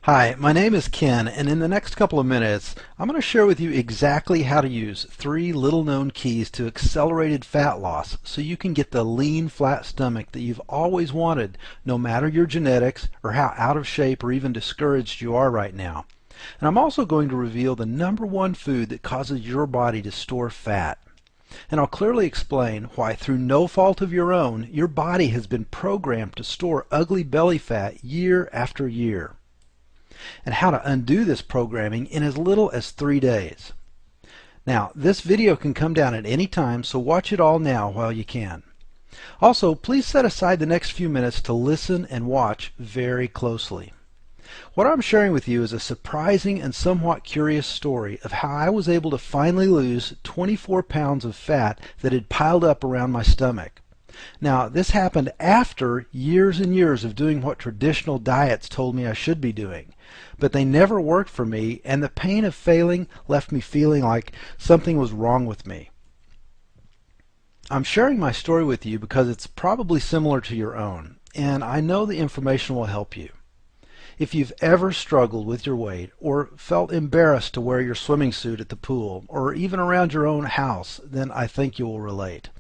Hi, my name is Ken, and in the next couple of minutes, I'm going to share with you exactly how to use 3 little-known keys to accelerated fat loss so you can get the lean, flat stomach that you've always wanted, no matter your genetics or how out of shape or even discouraged you are right now. And I'm also going to reveal the #1 food that causes your body to store fat. And I'll clearly explain why, through no fault of your own, your body has been programmed to store ugly belly fat year after year, and how to undo this programming in as little as 3 days. Now, this video can come down at any time, so watch it all now while you can. Also, please set aside the next few minutes to listen and watch very closely. What I'm sharing with you is a surprising and somewhat curious story of how I was able to finally lose 24 pounds of fat that had piled up around my stomach. Now, this happened after years and years of doing what traditional diets told me I should be doing, but they never worked for me, and the pain of failing left me feeling like something was wrong with me. I'm sharing my story with you because it's probably similar to your own, and I know the information will help you. If you've ever struggled with your weight or felt embarrassed to wear your swimming suit at the pool or even around your own house, then I think you will relate.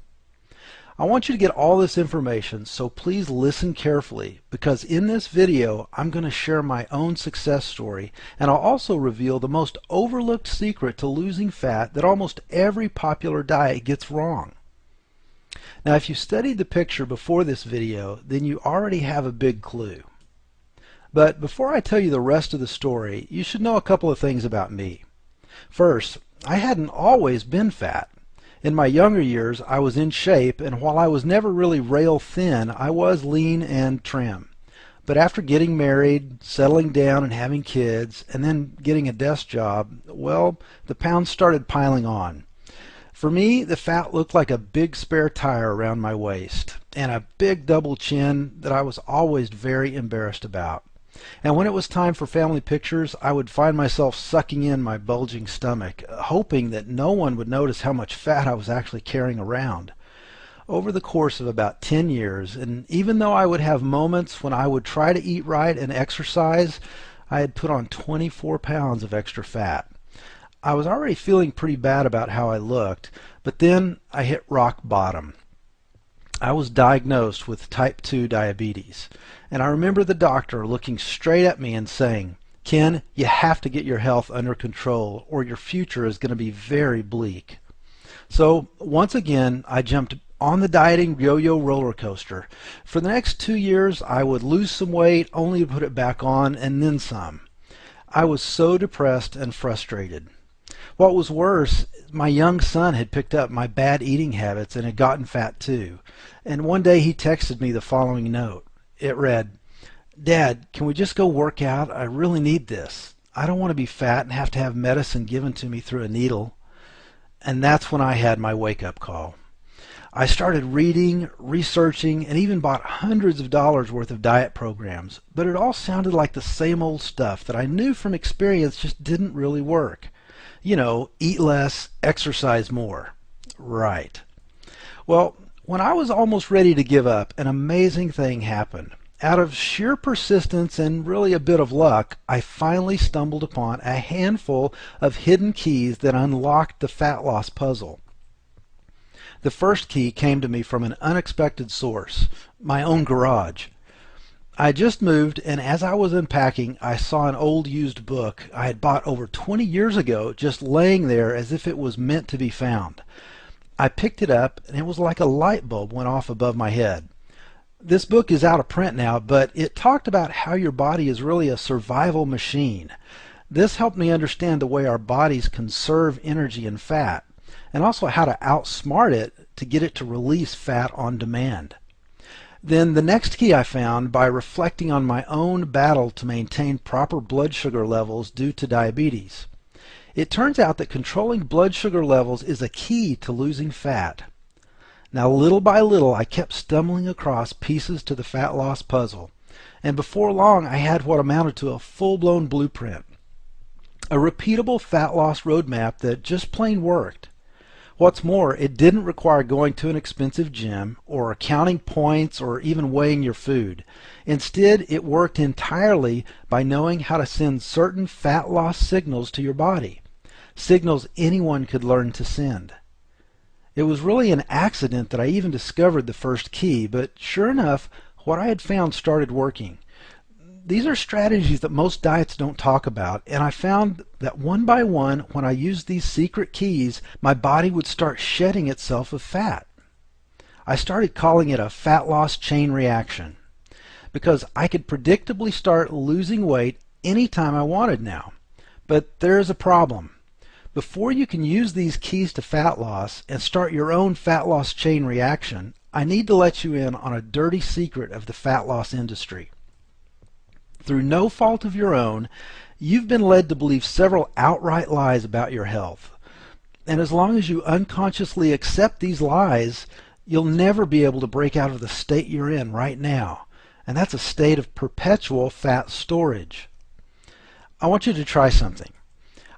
I want you to get all this information, so please listen carefully, because in this video I'm going to share my own success story, and I'll also reveal the most overlooked secret to losing fat that almost every popular diet gets wrong. Now, if you studied the picture before this video, then you already have a big clue. But before I tell you the rest of the story, you should know a couple of things about me. First, I hadn't always been fat. In my younger years, I was in shape, and while I was never really rail thin, I was lean and trim. But after getting married, settling down and having kids, and then getting a desk job, well, the pounds started piling on. For me, the fat looked like a big spare tire around my waist, and a big double chin that I was always very embarrassed about. And when it was time for family pictures, I would find myself sucking in my bulging stomach, hoping that no one would notice how much fat I was actually carrying around. Over the course of about 10 years, and even though I would have moments when I would try to eat right and exercise, I had put on 24 pounds of extra fat. I was already feeling pretty bad about how I looked, but then I hit rock bottom. I was diagnosed with type 2 diabetes, and I remember the doctor looking straight at me and saying, "Ken, you have to get your health under control or your future is going to be very bleak." So once again, I jumped on the dieting yo-yo roller coaster. For the next 2 years, I would lose some weight only to put it back on and then some. I was so depressed and frustrated. What was worse, my young son had picked up my bad eating habits and had gotten fat too. And one day he texted me the following note. It read, "Dad, can we just go work out? I really need this. I don't want to be fat and have to have medicine given to me through a needle." And that's when I had my wake-up call. I started reading, researching, and even bought hundreds of dollars worth of diet programs, but it all sounded like the same old stuff that I knew from experience just didn't really work. You know, eat less, exercise more. Right. Well, when I was almost ready to give up, an amazing thing happened. Out of sheer persistence and really a bit of luck, I finally stumbled upon a handful of hidden keys that unlocked the fat loss puzzle. The first key came to me from an unexpected source, my own garage. I just moved, and as I was unpacking, I saw an old used book I had bought over 20 years ago just laying there as if it was meant to be found. I picked it up, and it was like a light bulb went off above my head. This book is out of print now, but it talked about how your body is really a survival machine. This helped me understand the way our bodies conserve energy and fat, and also how to outsmart it to get it to release fat on demand. Then the next key I found by reflecting on my own battle to maintain proper blood sugar levels due to diabetes. It turns out that controlling blood sugar levels is a key to losing fat. Now, little by little, I kept stumbling across pieces to the fat loss puzzle, and before long I had what amounted to a full-blown blueprint, a repeatable fat loss roadmap that just plain worked. What's more, it didn't require going to an expensive gym or counting points or even weighing your food. Instead, it worked entirely by knowing how to send certain fat loss signals to your body, signals anyone could learn to send. It was really an accident that I even discovered the first key, but sure enough, what I had found started working. These are strategies that most diets don't talk about, and I found that one by one, when I used these secret keys, my body would start shedding itself of fat. I started calling it a fat loss chain reaction because I could predictably start losing weight anytime I wanted now. But there's a problem. Before you can use these keys to fat loss and start your own fat loss chain reaction, I need to let you in on a dirty secret of the fat loss industry. Through no fault of your own, you've been led to believe several outright lies about your health. And as long as you unconsciously accept these lies, you'll never be able to break out of the state you're in right now. And that's a state of perpetual fat storage. I want you to try something.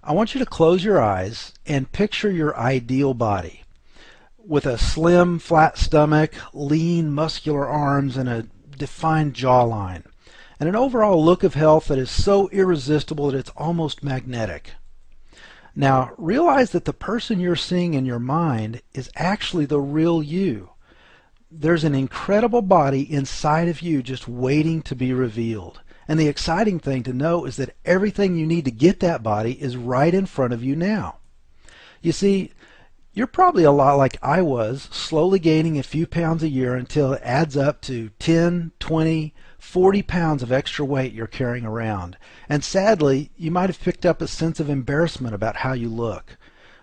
I want you to close your eyes and picture your ideal body with a slim, flat stomach, lean, muscular arms, and a defined jawline, and an overall look of health that is so irresistible that it's almost magnetic. Now, realize that the person you're seeing in your mind is actually the real you. There's an incredible body inside of you just waiting to be revealed. And the exciting thing to know is that everything you need to get that body is right in front of you now. You see, you're probably a lot like I was, slowly gaining a few pounds a year until it adds up to 10, 20, 40 pounds of extra weight you're carrying around. And sadly, you might have picked up a sense of embarrassment about how you look.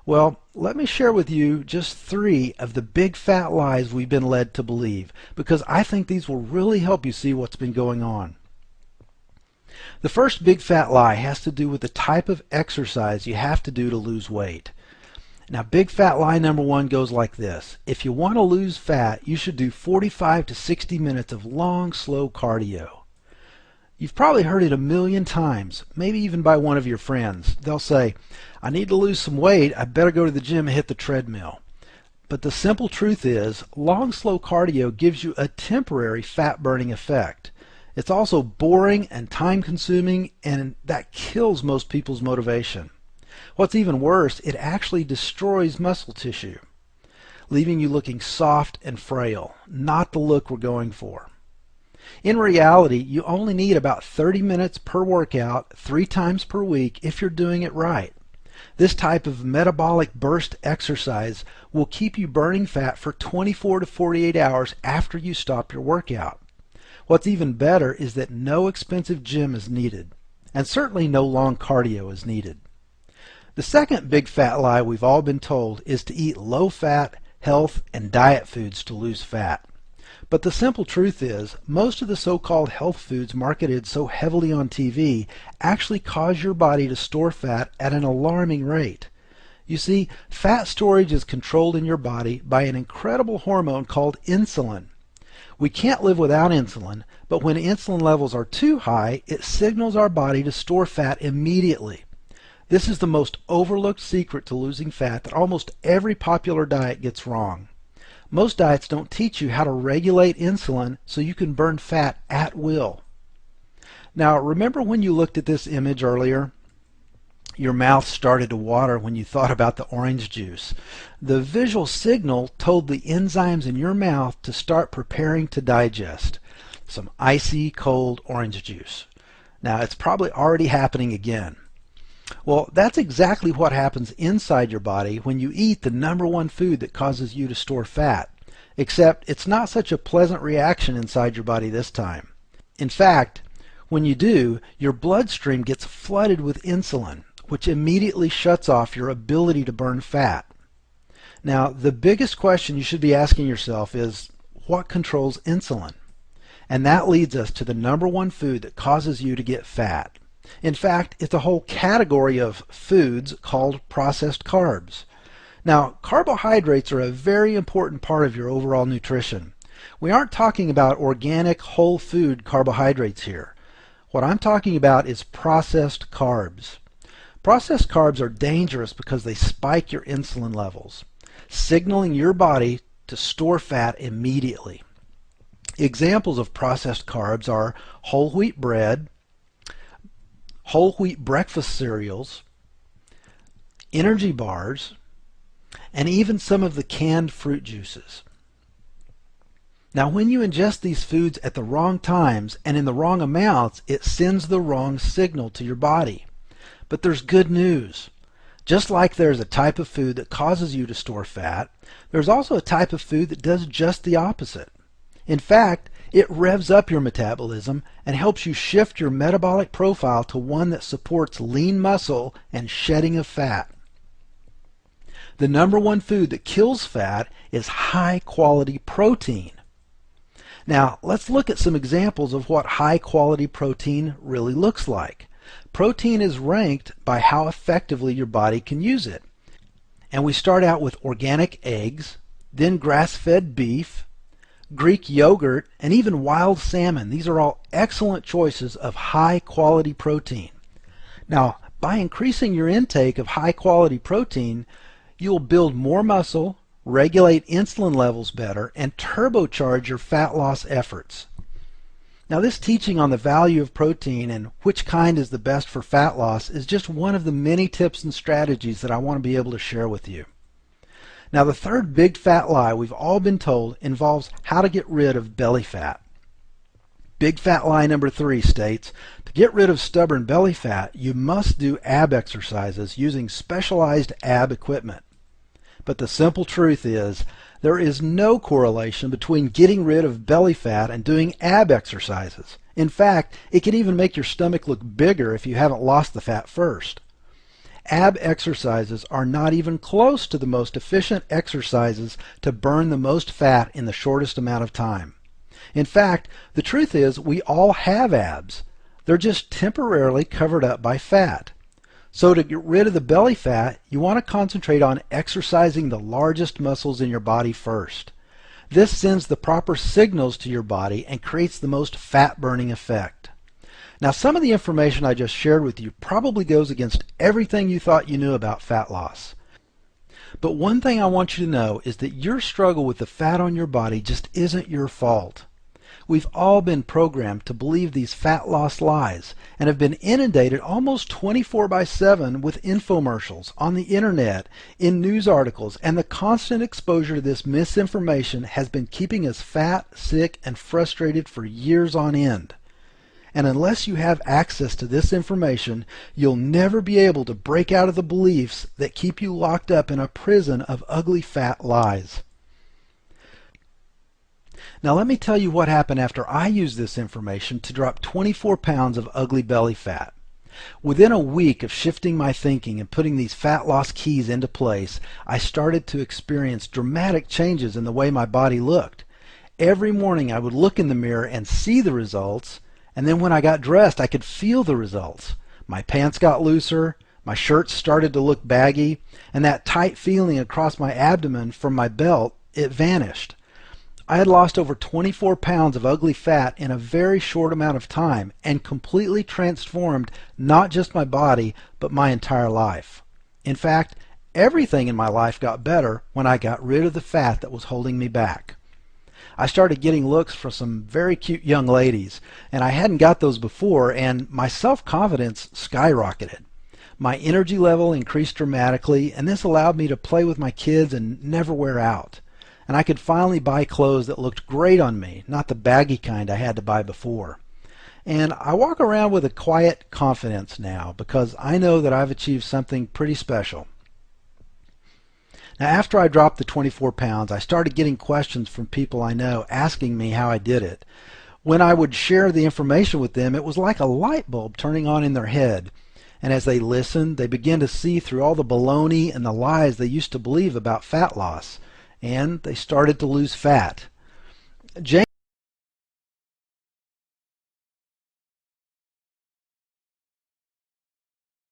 Well, let me share with you just 3 of the big fat lies we've been led to believe, because I think these will really help you see what's been going on. The first big fat lie has to do with the type of exercise you have to do to lose weight. Now, big fat lie number 1 goes like this. If you want to lose fat, you should do 45 to 60 minutes of long, slow cardio. You've probably heard it a million times, maybe even by one of your friends. They'll say, I need to lose some weight, I better go to the gym and hit the treadmill. But the simple truth is, long, slow cardio gives you a temporary fat-burning effect. It's also boring and time-consuming, and that kills most people's motivation. What's even worse, it actually destroys muscle tissue, leaving you looking soft and frail, not the look we're going for. In reality, you only need about 30 minutes per workout 3 times per week if you're doing it right. This type of metabolic burst exercise will keep you burning fat for 24 to 48 hours after you stop your workout. What's even better is that no expensive gym is needed, and certainly no long cardio is needed. The second big fat lie we've all been told is to eat low-fat, health, and diet foods to lose fat. But the simple truth is, most of the so-called health foods marketed so heavily on TV actually cause your body to store fat at an alarming rate. You see, fat storage is controlled in your body by an incredible hormone called insulin. We can't live without insulin, but when insulin levels are too high, it signals our body to store fat immediately. This is the most overlooked secret to losing fat that almost every popular diet gets wrong. Most diets don't teach you how to regulate insulin so you can burn fat at will. Now, remember when you looked at this image earlier? Your mouth started to water when you thought about the orange juice. The visual signal told the enzymes in your mouth to start preparing to digest some icy cold orange juice. Now, it's probably already happening again. Well, that's exactly what happens inside your body when you eat the number 1 food that causes you to store fat. Except it's not such a pleasant reaction inside your body this time. In fact, when you do, your bloodstream gets flooded with insulin, which immediately shuts off your ability to burn fat. Now, the biggest question you should be asking yourself is, what controls insulin? And that leads us to the number 1 food that causes you to get fat. In fact, it's a whole category of foods called processed carbs. Now, carbohydrates are a very important part of your overall nutrition. We aren't talking about organic, whole food carbohydrates here. What I'm talking about is processed carbs. Processed carbs are dangerous because they spike your insulin levels. signaling your body to store fat immediately. Examples of processed carbs are whole wheat bread, whole wheat breakfast cereals, energy bars, and even some of the canned fruit juices. Now, when you ingest these foods at the wrong times and in the wrong amounts, it sends the wrong signal to your body. But there's good news. Just like there's a type of food that causes you to store fat, there's also a type of food that does just the opposite. In fact, it revs up your metabolism and helps you shift your metabolic profile to one that supports lean muscle and shedding of fat. The number one food that kills fat is high quality protein. Now, let's look at some examples of what high quality protein really looks like. Protein is ranked by how effectively your body can use it. And we start out with organic eggs, then grass-fed beef, Greek yogurt, and even wild salmon. These are all excellent choices of high quality protein. Now, by increasing your intake of high quality protein, you'll build more muscle, regulate insulin levels better, and turbocharge your fat loss efforts. Now, this teaching on the value of protein and which kind is the best for fat loss is just one of the many tips and strategies that I want to be able to share with you. Now, the third big fat lie we've all been told involves how to get rid of belly fat. Big fat lie number 3 states, to get rid of stubborn belly fat, you must do ab exercises using specialized ab equipment. But the simple truth is, there is no correlation between getting rid of belly fat and doing ab exercises. In fact, it can even make your stomach look bigger if you haven't lost the fat first. Ab exercises are not even close to the most efficient exercises to burn the most fat in the shortest amount of time. In fact, the truth is we all have abs. They're just temporarily covered up by fat. So to get rid of the belly fat, you want to concentrate on exercising the largest muscles in your body first. This sends the proper signals to your body and creates the most fat-burning effect. Now, some of the information I just shared with you probably goes against everything you thought you knew about fat loss. But one thing I want you to know is that your struggle with the fat on your body just isn't your fault. We've all been programmed to believe these fat loss lies and have been inundated almost 24/7 with infomercials on the internet, in news articles, and the constant exposure to this misinformation has been keeping us fat, sick, and frustrated for years on end. And unless you have access to this information, you'll never be able to break out of the beliefs that keep you locked up in a prison of ugly fat lies. Now let me tell you what happened after I used this information to drop 24 pounds of ugly belly fat. Within a week of shifting my thinking and putting these fat loss keys into place, I started to experience dramatic changes in the way my body looked. Every morning I would look in the mirror and see the results, and then when I got dressed I could feel the results. My pants got looser, my shirts started to look baggy, and that tight feeling across my abdomen from my belt, it vanished. I had lost over 24 pounds of ugly fat in a very short amount of time and completely transformed not just my body, but my entire life. In fact, everything in my life got better when I got rid of the fat that was holding me back. I started getting looks from some very cute young ladies, and I hadn't got those before, and my self-confidence skyrocketed. My energy level increased dramatically, and this allowed me to play with my kids and never wear out. And I could finally buy clothes that looked great on me, not the baggy kind I had to buy before. And I walk around with a quiet confidence now because I know that I've achieved something pretty special. Now, after I dropped the 24 pounds, I started getting questions from people I know asking me how I did it. When I would share the information with them, it was like a light bulb turning on in their head. And as they listened, they began to see through all the baloney and the lies they used to believe about fat loss. And they started to lose fat. James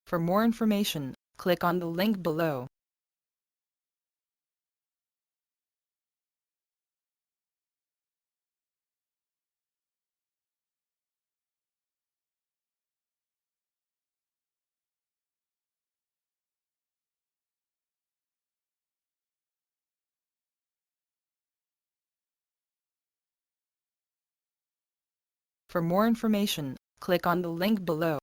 For more information, click on the link below. For more information, click on the link below.